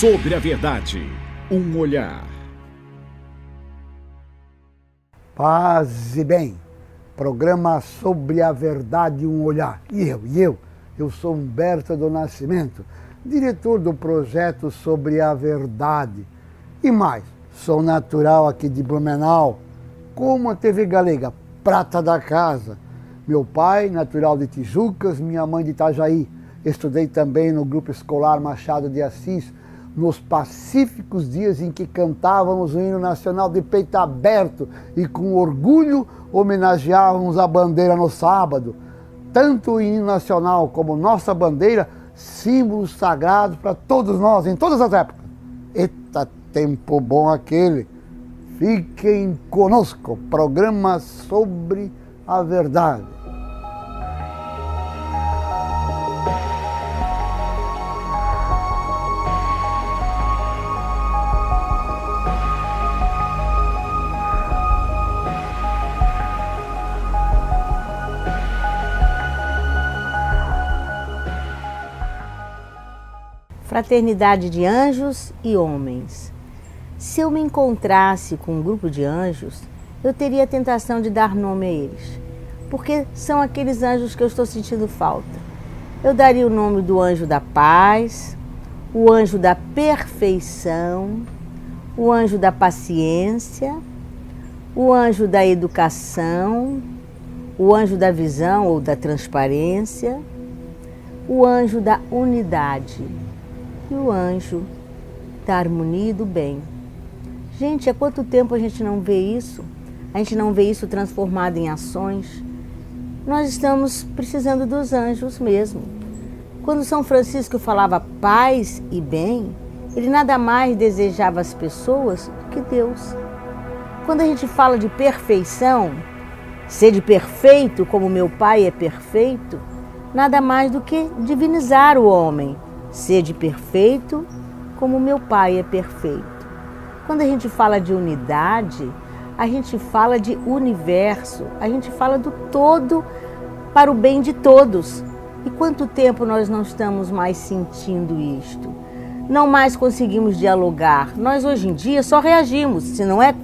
Sobre a verdade, um olhar. Paz e bem, programa Sobre a Verdade, um olhar. E eu sou Humberto do Nascimento, diretor do projeto Sobre a Verdade. E mais, sou natural aqui de Blumenau, como a TV Galega, prata da casa. Meu pai, natural de Tijucas, minha mãe de Itajaí. Estudei também no Grupo Escolar Machado de Assis, nos pacíficos dias em que cantávamos o hino nacional de peito aberto e com orgulho homenageávamos a bandeira no sábado. Tanto o hino nacional como nossa bandeira, símbolos sagrados para todos nós, em todas as épocas. Eita, tempo bom aquele! Fiquem conosco, programa Sobre a Verdade. Fraternidade de anjos e homens. Se eu me encontrasse com um grupo de anjos, eu teria a tentação de dar nome a eles, porque são aqueles anjos que eu estou sentindo falta. Eu daria o nome do anjo da paz, o anjo da perfeição, o anjo da paciência, o anjo da educação, o anjo da visão ou da transparência, o anjo da unidade e o anjo da harmonia e do bem. Gente, há quanto tempo a gente não vê isso? A gente não vê isso transformado em ações. Nós estamos precisando dos anjos mesmo. Quando São Francisco falava paz e bem, ele nada mais desejava às pessoas do que Deus. Quando a gente fala de perfeição, sede perfeito como meu Pai é perfeito, nada mais do que divinizar o homem. Sede perfeito como meu Pai é perfeito. Quando a gente fala de unidade, a gente fala de universo, a gente fala do todo para o bem de todos. E quanto tempo nós não estamos mais sentindo isto? Não mais conseguimos dialogar. Nós hoje em dia só reagimos. Se não é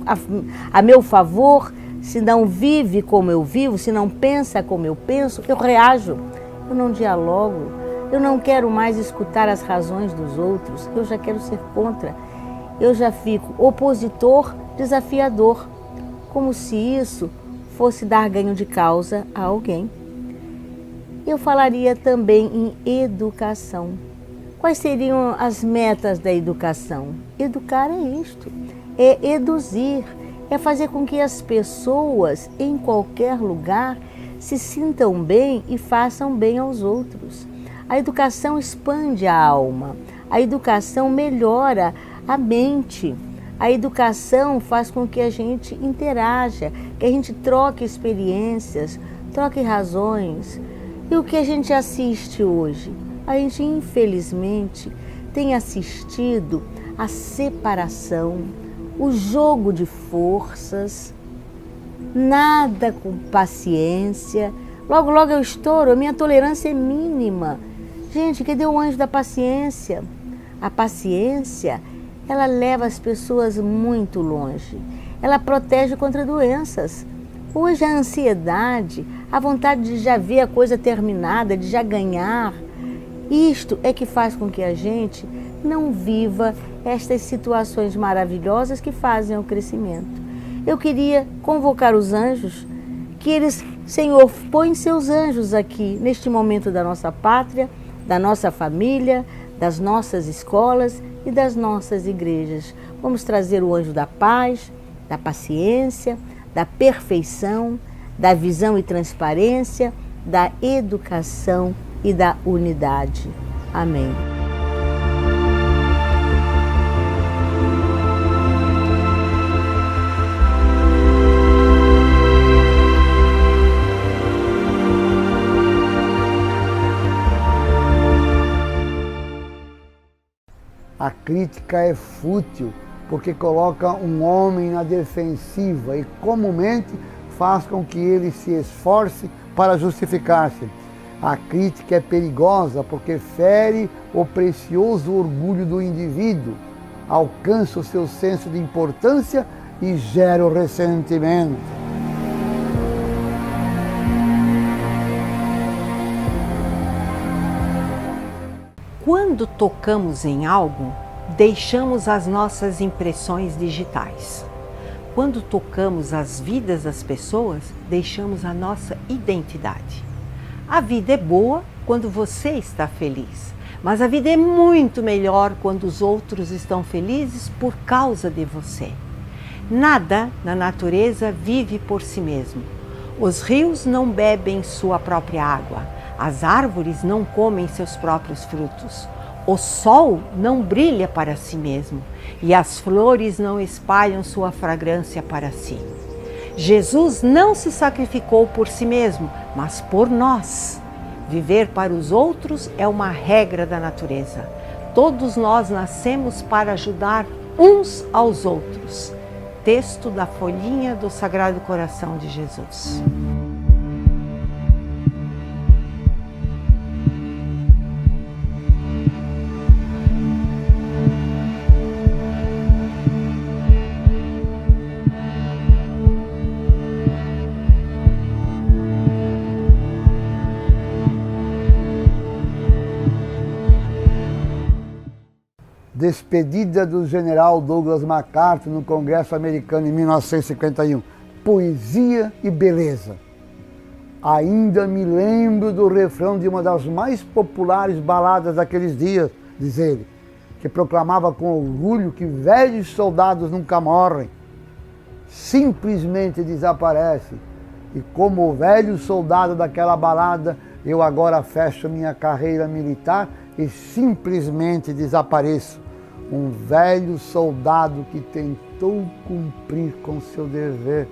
a meu favor, se não vive como eu vivo, se não pensa como eu penso, eu reajo. Eu não dialogo. Eu não quero mais escutar as razões dos outros, eu já quero ser contra. Eu já fico opositor, desafiador, como se isso fosse dar ganho de causa a alguém. Eu falaria também em educação. Quais seriam as metas da educação? Educar é isto, é eduzir, é fazer com que as pessoas em qualquer lugar se sintam bem e façam bem aos outros. A educação expande a alma, a educação melhora a mente, a educação faz com que a gente interaja, que a gente troque experiências, troque razões. E o que a gente assiste hoje? A gente, infelizmente, tem assistido a separação, o jogo de forças, nada com paciência. Logo, logo eu estouro, a minha tolerância é mínima. Gente, cadê o anjo da paciência? A paciência, ela leva as pessoas muito longe. Ela protege contra doenças. Hoje a ansiedade, a vontade de já ver a coisa terminada, de já ganhar, isto é que faz com que a gente não viva estas situações maravilhosas que fazem o crescimento. Eu queria convocar os anjos, que eles, Senhor, põe seus anjos aqui, neste momento da nossa pátria, da nossa família, das nossas escolas e das nossas igrejas. Vamos trazer o anjo da paz, da paciência, da perfeição, da visão e transparência, da educação e da unidade. Amém. A crítica é fútil, porque coloca um homem na defensiva e comumente faz com que ele se esforce para justificar-se. A crítica é perigosa porque fere o precioso orgulho do indivíduo, alcança o seu senso de importância e gera o ressentimento. Quando tocamos em algo, deixamos as nossas impressões digitais. Quando tocamos as vidas das pessoas, deixamos a nossa identidade. A vida é boa quando você está feliz, mas a vida é muito melhor quando os outros estão felizes por causa de você. Nada na natureza vive por si mesmo. Os rios não bebem sua própria água, as árvores não comem seus próprios frutos, o sol não brilha para si mesmo e as flores não espalham sua fragrância para si. Jesus não se sacrificou por si mesmo, mas por nós. Viver para os outros é uma regra da natureza. Todos nós nascemos para ajudar uns aos outros. Texto da folhinha do Sagrado Coração de Jesus. Despedida do general Douglas MacArthur no Congresso Americano em 1951. Poesia e beleza. Ainda me lembro do refrão de uma das mais populares baladas daqueles dias, diz ele, que proclamava com orgulho que velhos soldados nunca morrem, simplesmente desaparecem. E como o velho soldado daquela balada, eu agora fecho minha carreira militar e simplesmente desapareço. Um velho soldado que tentou cumprir com seu dever.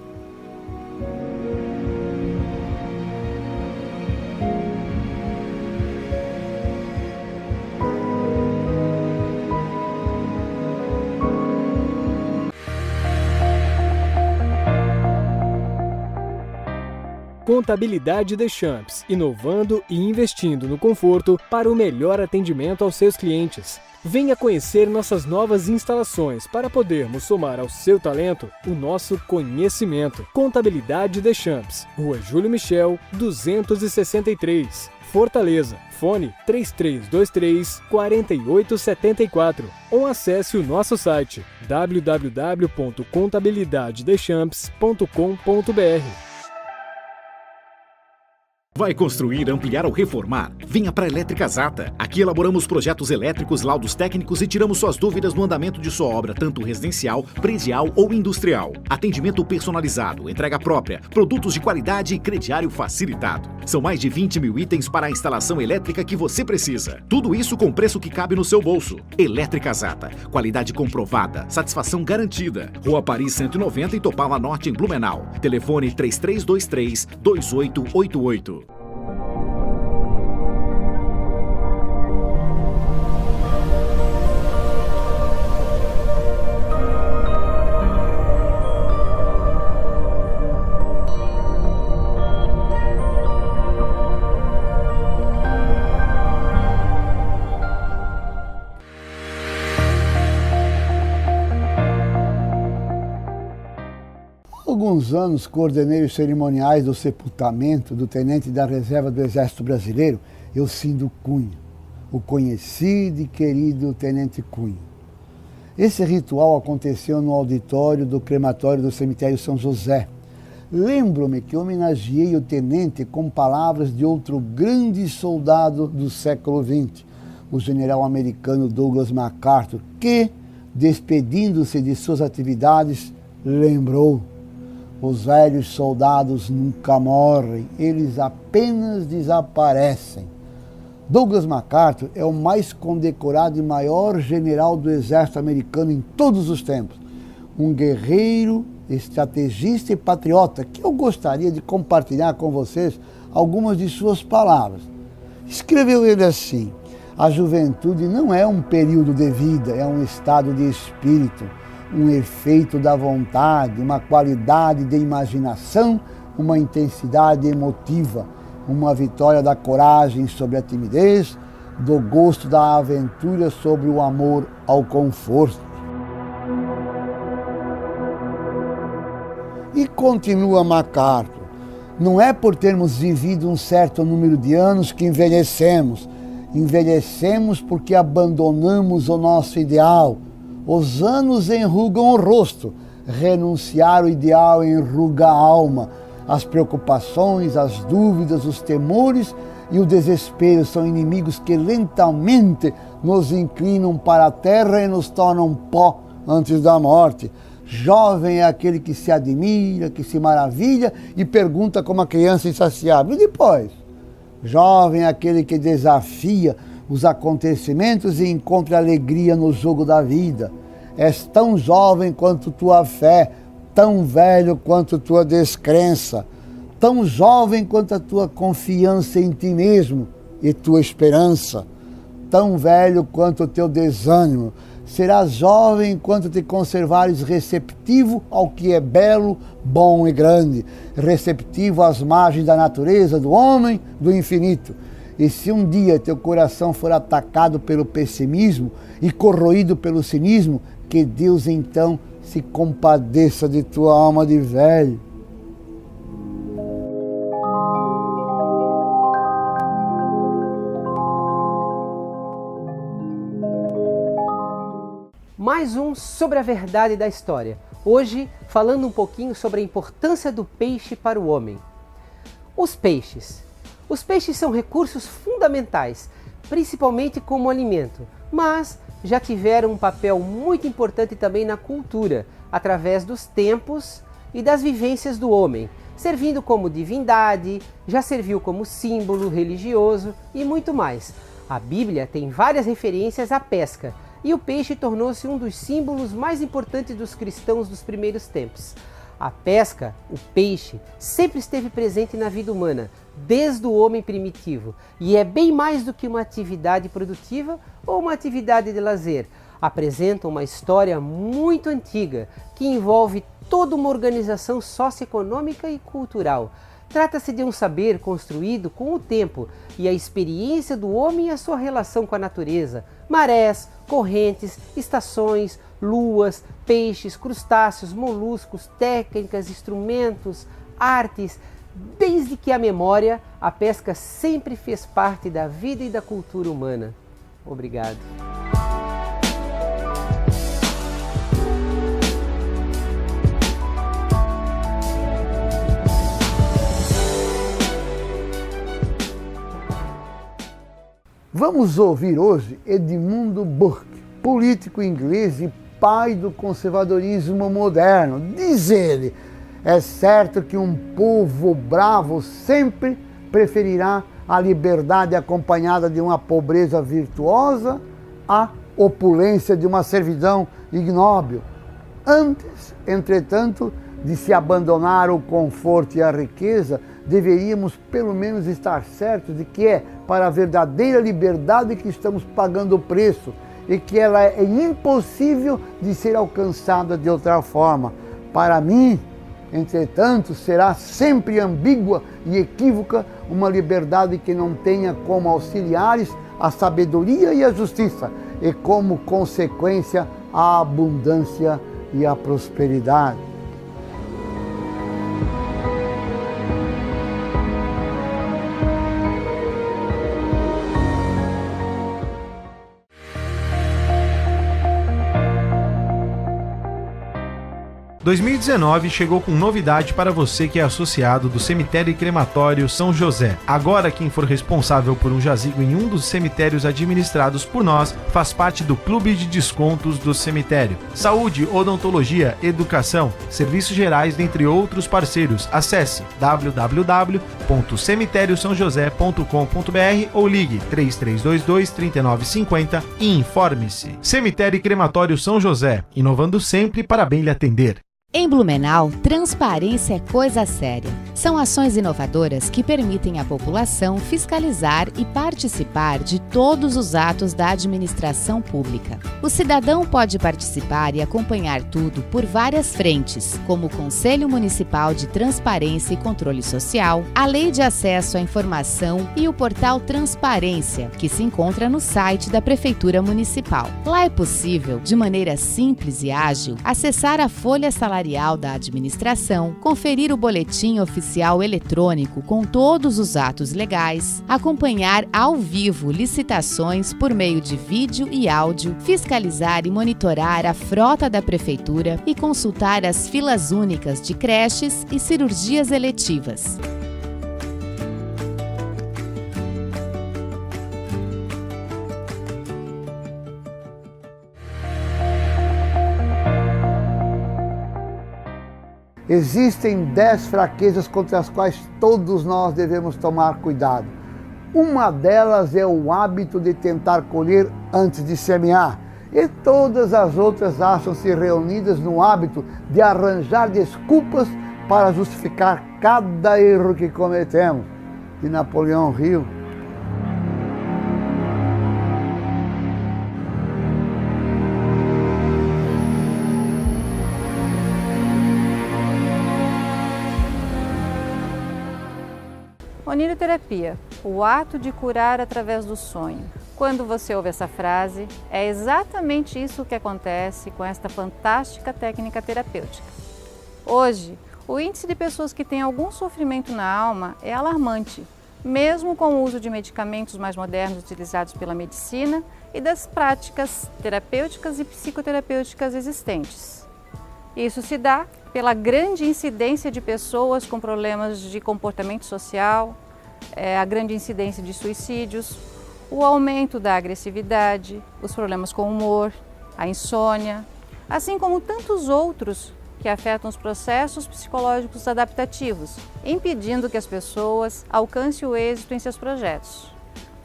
Contabilidade Deschamps, inovando e investindo no conforto para o melhor atendimento aos seus clientes. Venha conhecer nossas novas instalações para podermos somar ao seu talento o nosso conhecimento. Contabilidade Deschamps, Rua Júlio Michel, 263, Fortaleza. Fone 3323-4874 ou acesse o nosso site www.contabilidadedeschamps.com.br. Vai construir, ampliar ou reformar? Venha para a Elétrica Zata. Aqui elaboramos projetos elétricos, laudos técnicos e tiramos suas dúvidas no andamento de sua obra, tanto residencial, predial ou industrial. Atendimento personalizado, entrega própria, produtos de qualidade e crediário facilitado. São mais de 20 mil itens para a instalação elétrica que você precisa. Tudo isso com preço que cabe no seu bolso. Elétrica Zata. Qualidade comprovada, satisfação garantida. Rua Paris 190 e Topala Norte em Blumenau. Telefone 3323-2888. Há alguns anos coordenei os cerimoniais do sepultamento do tenente da reserva do Exército Brasileiro, Elcindo Cunha, o conhecido e querido tenente Cunha. Esse ritual aconteceu no auditório do crematório do cemitério São José. Lembro-me que homenageei o tenente com palavras de outro grande soldado do século XX, o general americano Douglas MacArthur, que, despedindo-se de suas atividades, lembrou: os velhos soldados nunca morrem, eles apenas desaparecem. Douglas MacArthur é o mais condecorado e maior general do exército americano em todos os tempos. Um guerreiro, estrategista e patriota que eu gostaria de compartilhar com vocês algumas de suas palavras. Escreveu ele assim: a juventude não é um período de vida, é um estado de espírito, um efeito da vontade, uma qualidade de imaginação, uma intensidade emotiva. uma vitória da coragem sobre a timidez, do gosto da aventura sobre o amor ao conforto. E continua MacArthur, não é por termos vivido um certo número de anos que envelhecemos. Envelhecemos porque abandonamos o nosso ideal. Os anos enrugam o rosto. Renunciar ao ideal enruga a alma. As preocupações, as dúvidas, os temores e o desespero são inimigos que lentamente nos inclinam para a terra e nos tornam pó antes da morte. Jovem é aquele que se admira, que se maravilha e pergunta como a criança insaciável. E depois? Jovem é aquele que desafia os acontecimentos e encontra alegria no jogo da vida. És tão jovem quanto tua fé, tão velho quanto tua descrença, tão jovem quanto a tua confiança em ti mesmo e tua esperança, tão velho quanto o teu desânimo. Serás jovem enquanto te conservares receptivo ao que é belo, bom e grande, receptivo às margens da natureza, do homem, do infinito. E se um dia teu coração for atacado pelo pessimismo e corroído pelo cinismo, que Deus então se compadeça de tua alma de velho. Mais um sobre a verdade da história. Hoje, falando um pouquinho sobre a importância do peixe para o homem. Os peixes. Os peixes são recursos fundamentais, principalmente como alimento, mas já tiveram um papel muito importante também na cultura, através dos tempos e das vivências do homem, servindo como divindade, já serviu como símbolo religioso e muito mais. A Bíblia tem várias referências à pesca, e o peixe tornou-se um dos símbolos mais importantes dos cristãos dos primeiros tempos. A pesca, o peixe, sempre esteve presente na vida humana, desde o homem primitivo, e é bem mais do que uma atividade produtiva ou uma atividade de lazer. Apresenta uma história muito antiga, que envolve toda uma organização socioeconômica e cultural. Trata-se de um saber construído com o tempo e a experiência do homem e a sua relação com a natureza, marés, correntes, estações, luas, peixes, crustáceos, moluscos, técnicas, instrumentos, artes. Desde que a memória, a pesca sempre fez parte da vida e da cultura humana. Obrigado. Vamos ouvir hoje Edmund Burke, político inglês e pai do conservadorismo moderno. Diz ele, é certo que um povo bravo sempre preferirá a liberdade acompanhada de uma pobreza virtuosa à opulência de uma servidão ignóbil. Antes, entretanto, de se abandonar o conforto e a riqueza, deveríamos pelo menos estar certos de que é para a verdadeira liberdade que estamos pagando o preço e que ela é impossível de ser alcançada de outra forma. Para mim, entretanto, será sempre ambígua e equívoca uma liberdade que não tenha como auxiliares a sabedoria e a justiça e como consequência a abundância e a prosperidade. Em 2019 chegou com novidade para você que é associado do Cemitério e Crematório São José. Agora, quem for responsável por um jazigo em um dos cemitérios administrados por nós faz parte do Clube de Descontos do Cemitério. Saúde, odontologia, educação, serviços gerais, dentre outros parceiros. Acesse www.cemitériosaojosé.com.br ou ligue 3322-3950 e informe-se. Cemitério e Crematório São José, inovando sempre para bem lhe atender. Em Blumenau, transparência é coisa séria. São ações inovadoras que permitem à população fiscalizar e participar de todos os atos da administração pública. O cidadão pode participar e acompanhar tudo por várias frentes, como o Conselho Municipal de Transparência e Controle Social, a Lei de Acesso à Informação e o portal Transparência, que se encontra no site da Prefeitura Municipal. Lá é possível, de maneira simples e ágil, acessar a folha salarial da administração, conferir o boletim oficial eletrônico com todos os atos legais, acompanhar ao vivo licitações por meio de vídeo e áudio, fiscalizar e monitorar a frota da prefeitura e consultar as filas únicas de creches e cirurgias eletivas. Existem 10 fraquezas contra as quais todos nós devemos tomar cuidado. Uma delas é o hábito de tentar colher antes de semear. E todas as outras acham-se reunidas no hábito de arranjar desculpas para justificar cada erro que cometemos. De Napoleão Hill. Oniroterapia, o ato de curar através do sonho. Quando você ouve essa frase, é exatamente isso que acontece com esta fantástica técnica terapêutica. Hoje, o índice de pessoas que têm algum sofrimento na alma é alarmante, mesmo com o uso de medicamentos mais modernos utilizados pela medicina e das práticas terapêuticas e psicoterapêuticas existentes. Isso se dá pela grande incidência de pessoas com problemas de comportamento social, a grande incidência de suicídios, o aumento da agressividade, os problemas com o humor, a insônia, assim como tantos outros que afetam os processos psicológicos adaptativos, impedindo que as pessoas alcancem o êxito em seus projetos.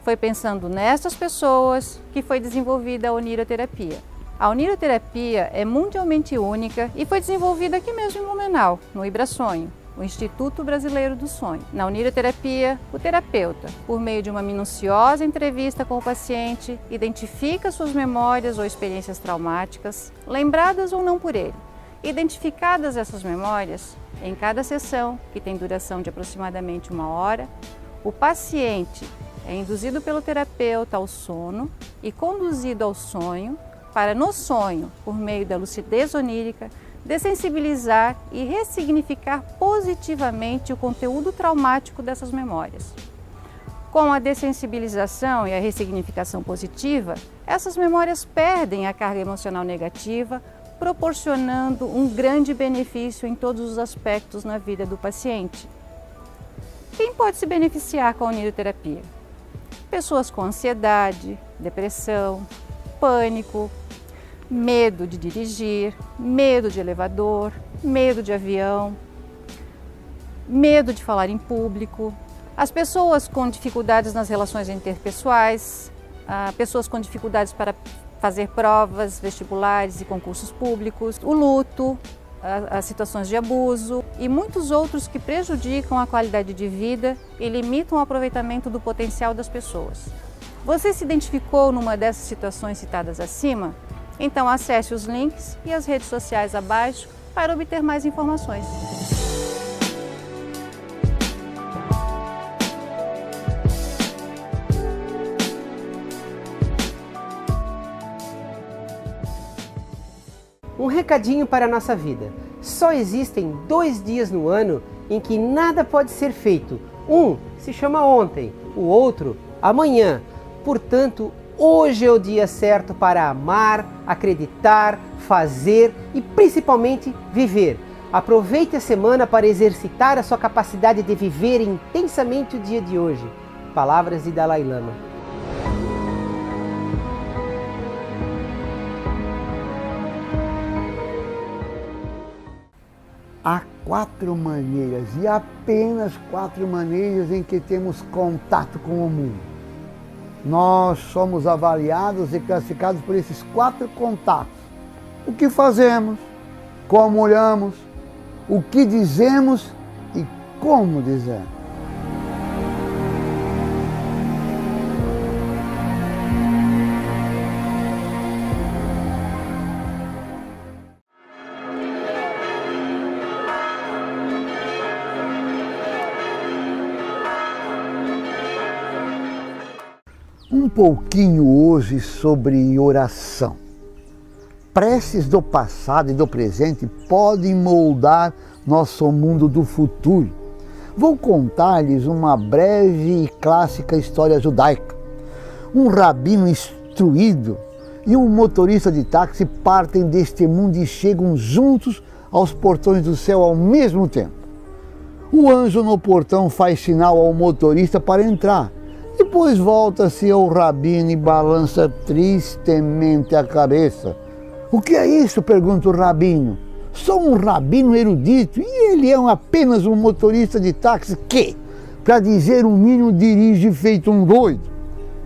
Foi pensando nessas pessoas que foi desenvolvida a oniroterapia. A oniroterapia é mundialmente única e foi desenvolvida aqui mesmo em Blumenau, no IBRASonho, o Instituto Brasileiro do Sonho. Na oniroterapia, o terapeuta, por meio de uma minuciosa entrevista com o paciente, identifica suas memórias ou experiências traumáticas, lembradas ou não por ele. Identificadas essas memórias, em cada sessão, que tem duração de aproximadamente 1 hora, o paciente é induzido pelo terapeuta ao sono e conduzido ao sonho, para no sonho, por meio da lucidez onírica, dessensibilizar e ressignificar positivamente o conteúdo traumático dessas memórias. Com a dessensibilização e a ressignificação positiva, essas memórias perdem a carga emocional negativa, proporcionando um grande benefício em todos os aspectos na vida do paciente. Quem pode se beneficiar com a oniroterapia? Pessoas com ansiedade, depressão, pânico, medo de dirigir, medo de elevador, medo de avião, medo de falar em público, as pessoas com dificuldades nas relações interpessoais, pessoas com dificuldades para fazer provas vestibulares e concursos públicos, o luto, as situações de abuso e muitos outros que prejudicam a qualidade de vida e limitam o aproveitamento do potencial das pessoas. Você se identificou numa dessas situações citadas acima? Então acesse os links e as redes sociais abaixo para obter mais informações. Um recadinho para a nossa vida. Só existem 2 dias no ano em que nada pode ser feito. Um se chama ontem, o outro amanhã. Portanto, hoje é o dia certo para amar, acreditar, fazer e principalmente viver. Aproveite a semana para exercitar a sua capacidade de viver intensamente o dia de hoje. Palavras de Dalai Lama. Há 4 maneiras, e apenas 4 maneiras em que temos contato com o mundo. Nós somos avaliados e classificados por esses 4 contatos. O que fazemos, como olhamos, o que dizemos e como dizemos. Um pouquinho hoje sobre oração. Preces do passado e do presente podem moldar nosso mundo do futuro. Vou contar-lhes uma breve e clássica história judaica. Um rabino instruído e um motorista de táxi partem deste mundo e chegam juntos aos portões do céu ao mesmo tempo. O anjo no portão faz sinal ao motorista para entrar. Depois volta-se ao rabino e balança tristemente a cabeça. O que é isso? Pergunta o rabino. Sou um rabino erudito e ele é apenas um motorista de táxi que, para dizer o mínimo, dirige feito um doido.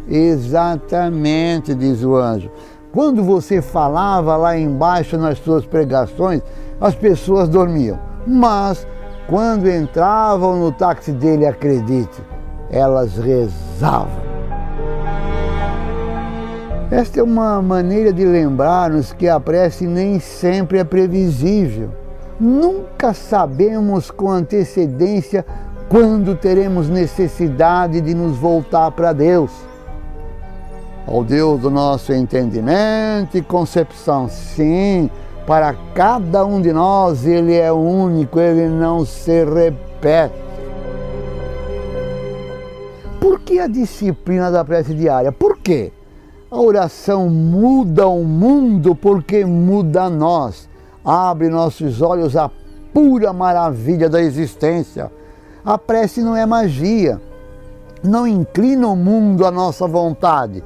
Exatamente, diz o anjo. Quando você falava lá embaixo nas suas pregações, as pessoas dormiam. Mas quando entravam no táxi dele, acredite, elas rezavam. Esta é uma maneira de lembrar-nos que a prece nem sempre é previsível. Nunca sabemos com antecedência quando teremos necessidade de nos voltar para Deus. Ao Deus do nosso entendimento e concepção, sim, para cada um de nós Ele é único, Ele não se repete. Por que a disciplina da prece diária? Por quê? A oração muda o mundo porque muda nós. Abre nossos olhos à pura maravilha da existência. A prece não é magia. Não inclina o mundo à nossa vontade.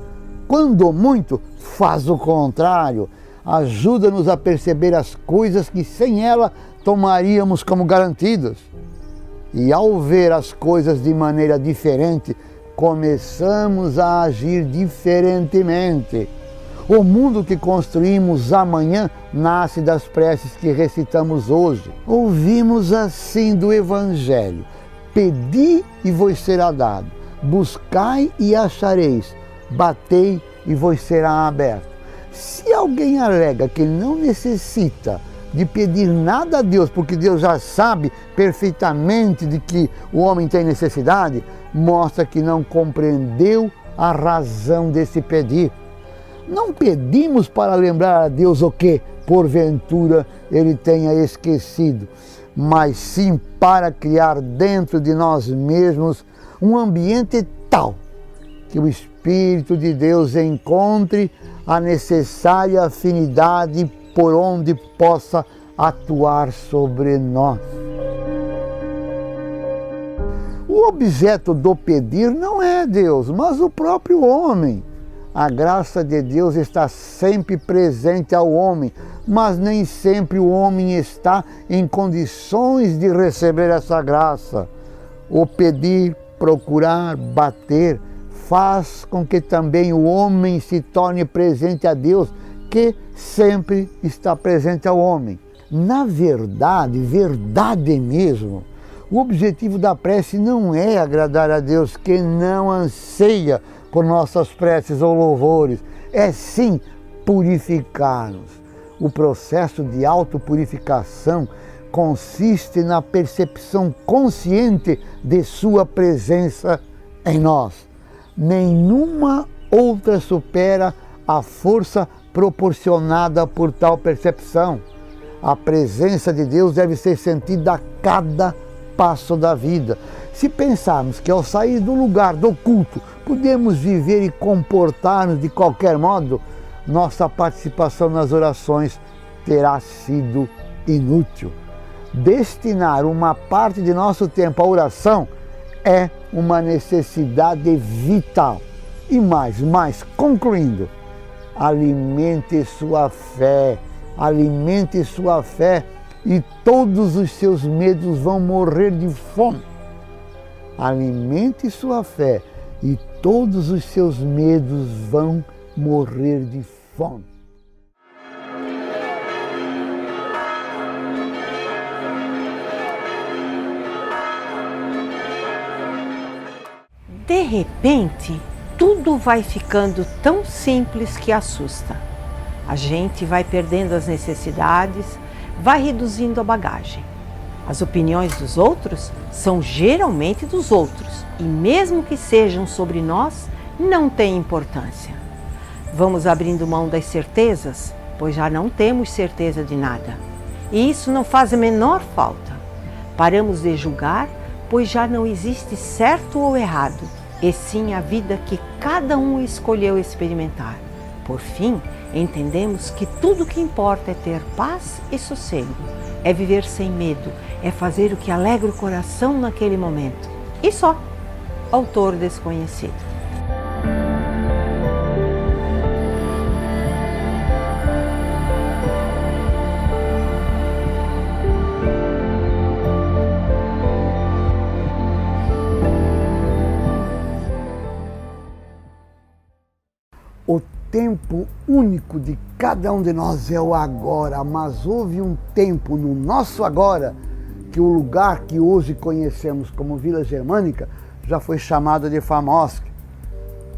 Quando muito, faz o contrário. Ajuda-nos a perceber as coisas que sem ela tomaríamos como garantidas. E ao ver as coisas de maneira diferente, começamos a agir diferentemente. O mundo que construímos amanhã nasce das preces que recitamos hoje. Ouvimos assim do Evangelho: pedi e vos será dado, buscai e achareis, batei e vos será aberto. Se alguém alega que não necessita de pedir nada a Deus, porque Deus já sabe perfeitamente de que o homem tem necessidade, mostra que não compreendeu a razão desse pedir. Não pedimos para lembrar a Deus o que, porventura, Ele tenha esquecido, mas sim para criar dentro de nós mesmos um ambiente tal que o Espírito de Deus encontre a necessária afinidade por onde possa atuar sobre nós. O objeto do pedir não é Deus, mas o próprio homem. A graça de Deus está sempre presente ao homem, mas nem sempre o homem está em condições de receber essa graça. O pedir, procurar, bater, faz com que também o homem se torne presente a Deus, que sempre está presente ao homem. Na verdade, verdade mesmo, o objetivo da prece não é agradar a Deus, que não anseia por nossas preces ou louvores, é sim purificar-nos. O processo de autopurificação consiste na percepção consciente de sua presença em nós. Nenhuma outra supera a força proporcionada por tal percepção. A presença de Deus deve ser sentida a cada passo da vida. Se pensarmos que ao sair do lugar do culto podemos viver e comportar-nos de qualquer modo, nossa participação nas orações terá sido inútil. Destinar uma parte de nosso tempo à oração é uma necessidade vital. E mais, concluindo, alimente sua fé e todos os seus medos vão morrer de fome. Alimente sua fé e todos os seus medos vão morrer de fome. repente, tudo vai ficando tão simples que assusta. A gente vai perdendo as necessidades, vai reduzindo a bagagem. As opiniões dos outros são geralmente dos outros e mesmo que sejam sobre nós, não tem importância. Vamos abrindo mão das certezas, pois já não temos certeza de nada. E isso não faz a menor falta. Paramos de julgar, pois já não existe certo ou errado, e sim a vida que cada um escolheu experimentar. Por fim, entendemos que tudo que importa é ter paz e sossego, é viver sem medo, é fazer o que alegra o coração naquele momento. E só. Autor desconhecido. O tempo único de cada um de nós é o agora, mas houve um tempo no nosso agora que o lugar que hoje conhecemos como Vila Germânica já foi chamado de Famosk.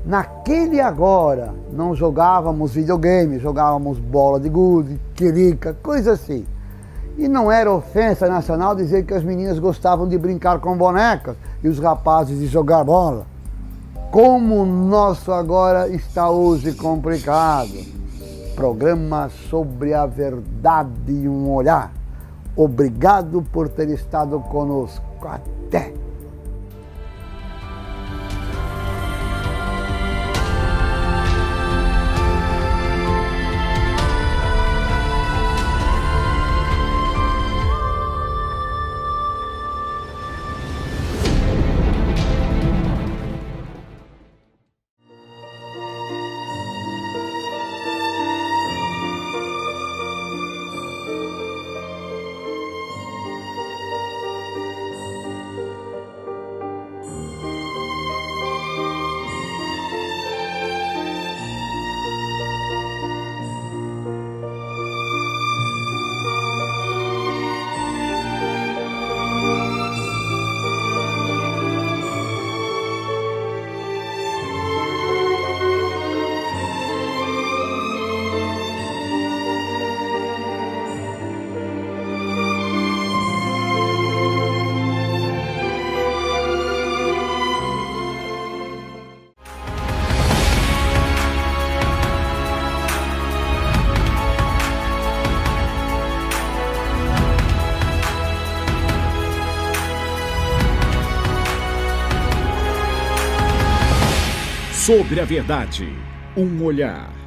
Naquele agora não jogávamos videogame, jogávamos bola de gude, quirica, coisa assim. E não era ofensa nacional dizer que as meninas gostavam de brincar com bonecas e os rapazes de jogar bola. Como o nosso agora está hoje complicado. Programa sobre a verdade e um olhar. Obrigado por ter estado conosco. Até! Sobre a verdade, um olhar.